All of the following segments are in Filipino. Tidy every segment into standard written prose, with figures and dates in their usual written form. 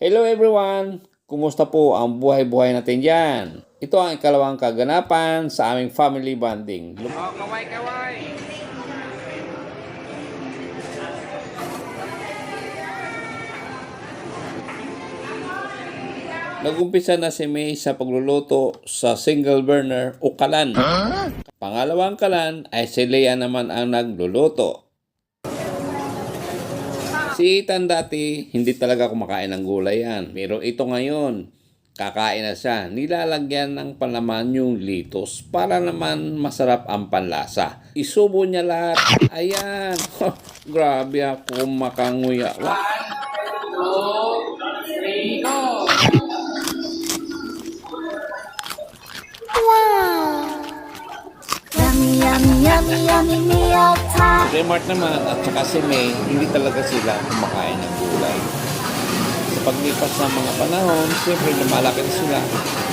Hello everyone! Kumusta po ang buhay-buhay natin dyan? Ito ang ikalawang kaganapan sa aming family bonding. Kaway! Nagumpisa na si May sa pagluluto sa single burner o kalan. Pangalawang kalan ay si Leia naman ang nagluluto. Si Ethan dati, hindi talaga kumakain ng gulay yan. Pero ito ngayon, kakain na siya. Nilalagyan ng palaman yung litos para naman masarap ang panlasa. Isubo niya lahat. Ayan. Grabe ako makanguya. Yummy meal time. Si Mark naman at saka si May, hindi talaga sila kumakain ng gulay. Sa paglipas ng mga panahon, siyempre lumalaki na sila.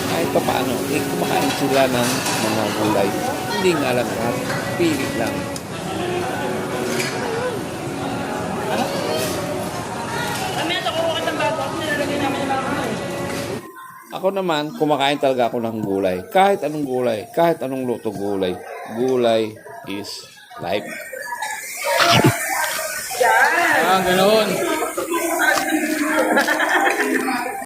Kahit pa paano, kumakain sila ng mga gulay. Hindi nga lang lahat, pilit lang. Ako naman, kumakain talaga ako ng gulay. Kahit anong gulay, kahit anong luto gulay. Gulay is life. Ganun.